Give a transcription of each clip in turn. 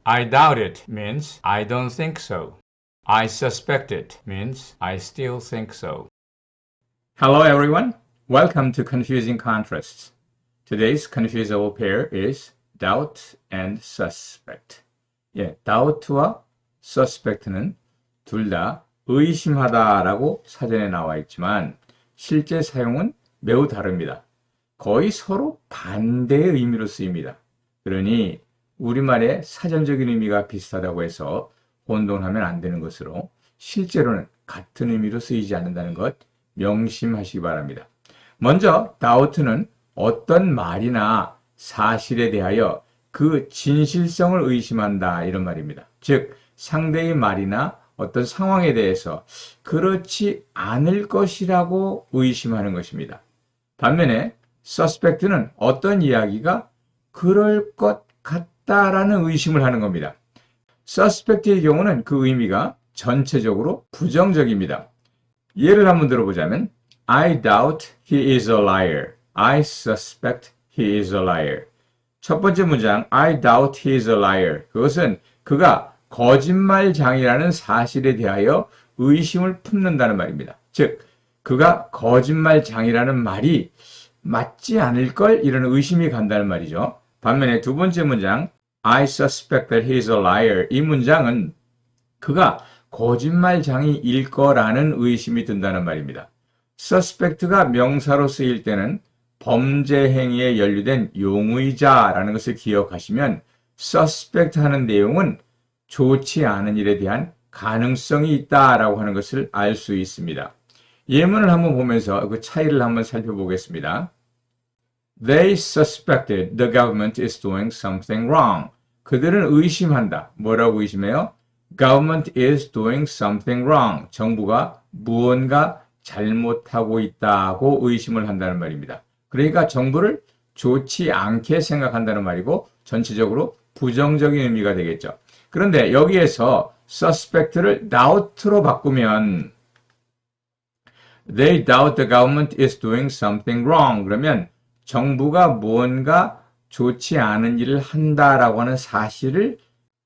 I doubt it means I don't think so. I suspect it means I still think so. Hello everyone. Welcome to Confusing Contrasts. Today's confusable pair is doubt and suspect. doubt와 suspect는 둘 다 의심하다라고 사전에 나와 있지만 실제 사용은 매우 다릅니다. 거의 서로 반대의 의미로 쓰입니다. 그러니 우리말의 사전적인 의미가 비슷하다고 해서 혼동하면 안 되는 것으로 실제로는 같은 의미로 쓰이지 않는다는 것 명심하시기 바랍니다. 먼저 doubt는 어떤 말이나 사실에 대하여 그 진실성을 의심한다 이런 말입니다. 즉 상대의 말이나 어떤 상황에 대해서 그렇지 않을 것이라고 의심하는 것입니다. 반면에 suspect는 어떤 이야기가 그럴 것 같다라는 의심을 하는 겁니다. suspect의 경우는 그 의미가 전체적으로 부정적입니다. 예를 한번 들어보자면 I doubt he is a liar. I suspect he is a liar. 첫 번째 문장 I doubt he is a liar. 그것은 그가 거짓말장이라는 사실에 대하여 의심을 품는다는 말입니다. 즉 그가 거짓말장이라는 말이 맞지 않을 걸 이런 의심이 간다는 말이죠. 반면에 두 번째 문장 I suspect that he is a liar. 이 문장은 그가 거짓말장이일 거라는 의심이 든다는 말입니다. suspect가 명사로 쓰일 때는 범죄 행위에 연루된 용의자라는 것을 기억하시면 suspect 하는 내용은 좋지 않은 일에 대한 가능성이 있다라고 하는 것을 알 수 있습니다. 예문을 한번 보면서 그 차이를 한번 살펴보겠습니다. They suspected the government is doing something wrong. 그들은 의심한다. 뭐라고 의심해요? Government is doing something wrong. 정부가 무언가 잘못하고 있다고 의심을 한다는 말입니다. 그러니까 정부를 좋지 않게 생각한다는 말이고 전체적으로 부정적인 의미가 되겠죠. 그런데 여기에서 suspect를 doubt로 바꾸면 They doubt the government is doing something wrong. 그러면 정부가 무언가 좋지 않은 일을 한다라고 하는 사실을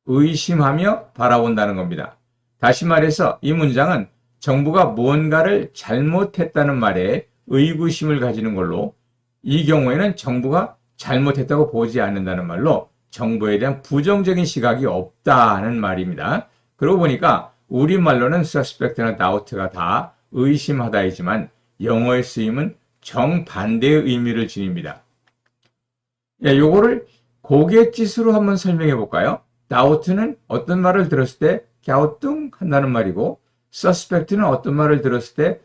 의심하며 바라본다는 겁니다. 다시 말해서 이 문장은 정부가 무언가를 잘못했다는 말에 의구심을 가지는 걸로 이 경우에는 정부가 잘못했다고 보지 않는다는 말로 정부에 대한 부정적인 시각이 없다는 말입니다. 그러고 보니까 우리말로는 suspect나 doubt가 다 의심하다이지만 영어의 쓰임은 정반대의 의미를 지닙니다. 요거를 고갯짓으로 한번 설명해 볼까요? doubt는 어떤 말을 들었을 때 갸우뚱한다는 말이고 suspect는 어떤 말을 들었을 때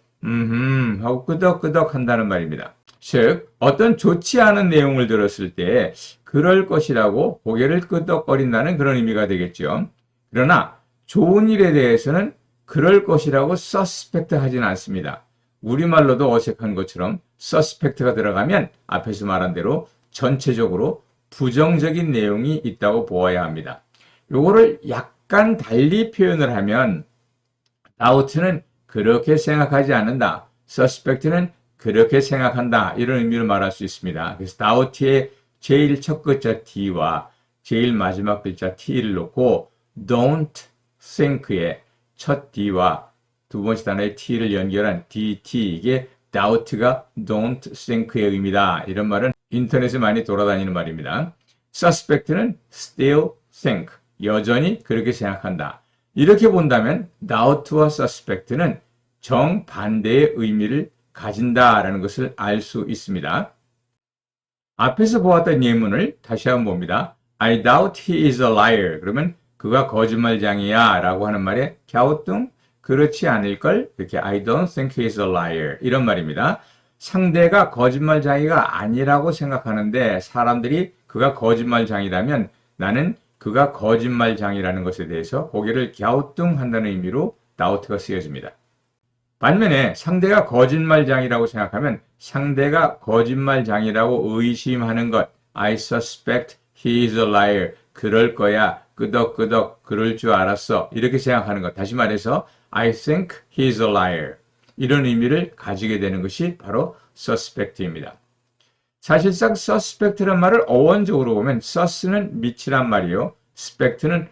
하고 끄덕끄덕 한다는 말입니다. 즉 어떤 좋지 않은 내용을 들었을 때 그럴 것이라고 고개를 끄덕거린다는 그런 의미가 되겠죠. 그러나 좋은 일에 대해서는 그럴 것이라고 suspect 하지는 않습니다. 우리말로도 어색한 것처럼 suspect가 들어가면 앞에서 말한 대로 전체적으로 부정적인 내용이 있다고 보아야 합니다. 요거를 약간 달리 표현을 하면 doubt는 그렇게 생각하지 않는다. suspect는 그렇게 생각한다. 이런 의미로 말할 수 있습니다. 그래서 doubt의 제일 첫 글자 D와 제일 마지막 글자 T를 놓고 don't think의 첫 D와 두 번째 단어의 T를 연결한 DT, 이게 doubt가 don't think의 의미다. 이런 말은 인터넷에 많이 돌아다니는 말입니다. suspect는 still think, 여전히 그렇게 생각한다. 이렇게 본다면 doubt와 suspect는 정반대의 의미를 가진다라는 것을 알 수 있습니다. 앞에서 보았던 예문을 다시 한번 봅니다. I doubt he is a liar. 그러면 그가 거짓말장이야 라고 하는 말에 갸우뚱 그렇지 않을걸? 이렇게 I don't think he is a liar 이런 말입니다. 상대가 거짓말장이가 아니라고 생각하는데 사람들이 그가 거짓말장이라면 나는 그가 거짓말장이라는 것에 대해서 고개를 갸우뚱한다는 의미로 doubt가 쓰여집니다. 반면에 상대가 거짓말장이라고 생각하면 상대가 거짓말장이라고 의심하는 것 I suspect he is a liar. 그럴 거야. 끄덕끄덕 그럴 줄 알았어. 이렇게 생각하는 것. 다시 말해서 I think he is a liar. 이런 의미를 가지게 되는 것이 바로 suspect입니다. 사실상 suspect란 말을 어원적으로 보면 sus는 밑이란 말이요. suspect는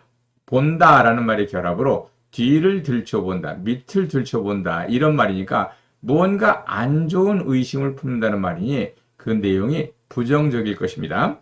본다라는 말의 결합으로 뒤를 들춰본다, 밑을 들춰본다 이런 말이니까 뭔가 안 좋은 의심을 품는다는 말이니 그 내용이 부정적일 것입니다.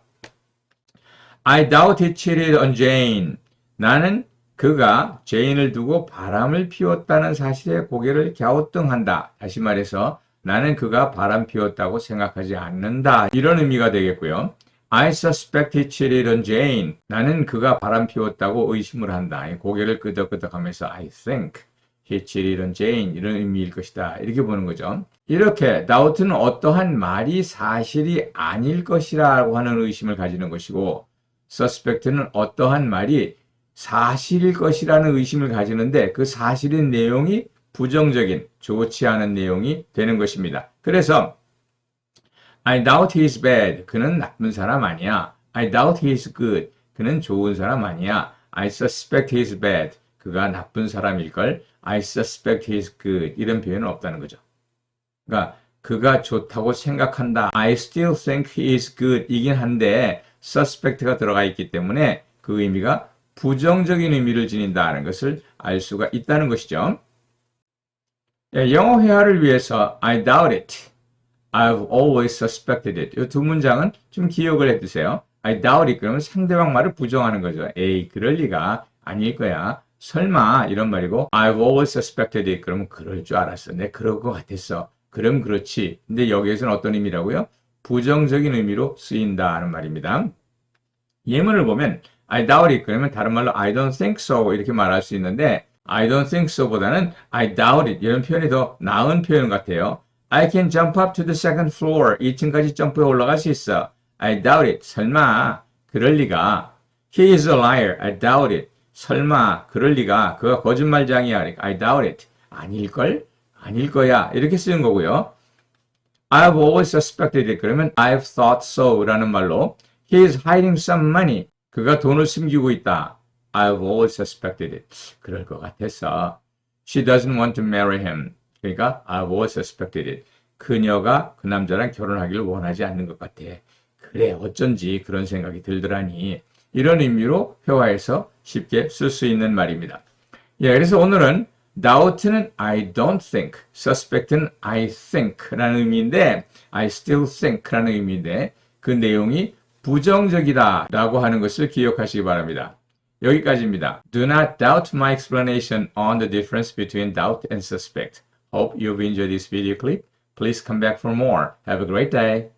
I doubt he cheated on Jane. 나는 그가 제인을 두고 바람을 피웠다는 사실에 고개를 갸우뚱한다. 다시 말해서 나는 그가 바람 피웠다고 생각하지 않는다. 이런 의미가 되겠고요. I suspect he cheated on Jane. 나는 그가 바람 피웠다고 의심을 한다. 고개를 끄덕끄덕하면서 I think he cheated on Jane. 이런 의미일 것이다. 이렇게 보는 거죠. 이렇게 doubt는 어떠한 말이 사실이 아닐 것이라고 하는 의심을 가지는 것이고 suspect는 어떠한 말이 사실일 것이라는 의심을 가지는데 그 사실의 내용이 부정적인, 좋지 않은 내용이 되는 것입니다. 그래서 I doubt he is bad. 그는 나쁜 사람 아니야. I doubt he is good. 그는 좋은 사람 아니야. I suspect he is bad. 그가 나쁜 사람일걸. I suspect he is good. 이런 표현은 없다는 거죠. 그러니까 그가 좋다고 생각한다. I still think he is good. 이긴 한데 suspect가 들어가 있기 때문에 그 의미가 부정적인 의미를 지닌다는 것을 알 수가 있다는 것이죠. 영어 회화를 위해서 I doubt it. I've always suspected it. 이 두 문장은 좀 기억을 해두세요. I doubt it. 그러면 상대방 말을 부정하는 거죠. 에이, 그럴 리가 아닐 거야. 설마 이런 말이고 I've always suspected it. 그러면 그럴 줄 알았어. 내 그럴 것 같았어. 그럼 그렇지. 근데 여기에서는 어떤 의미라고요? 부정적인 의미로 쓰인다는 말입니다. 예문을 보면 I doubt it. 그러면 다른 말로 I don't think so 이렇게 말할 수 있는데 I don't think so 보다는 I doubt it 이런 표현이 더 나은 표현 같아요. I can jump up to the second floor. 2층까지 점프해 올라갈 수 있어. I doubt it. 설마 그럴 리가. He is a liar. I doubt it. 설마 그럴 리가. 그가 거짓말장이야. I doubt it. 아닐걸? 아닐 거야. 이렇게 쓰는 거고요. I've always suspected it. 그러면 I've thought so 라는 말로 He is hiding some money. 그가 돈을 숨기고 있다. I've always suspected it. 그럴 것 같았어. She doesn't want to marry him. 그러니까 I've always suspected it. 그녀가 그 남자랑 결혼하기를 원하지 않는 것 같아. 그래 어쩐지 그런 생각이 들더라니. 이런 의미로 회화에서 쉽게 쓸 수 있는 말입니다. 예, 그래서 오늘은 doubt는 I don't think, suspect는 I think 라는 의미인데 I still think 라는 의미인데 그 내용이 부정적이다 라고 하는 것을 기억하시기 바랍니다. 여기까지입니다. Do not doubt my explanation on the difference between doubt and suspect. Hope you've enjoyed this video clip. Please come back for more. Have a great day.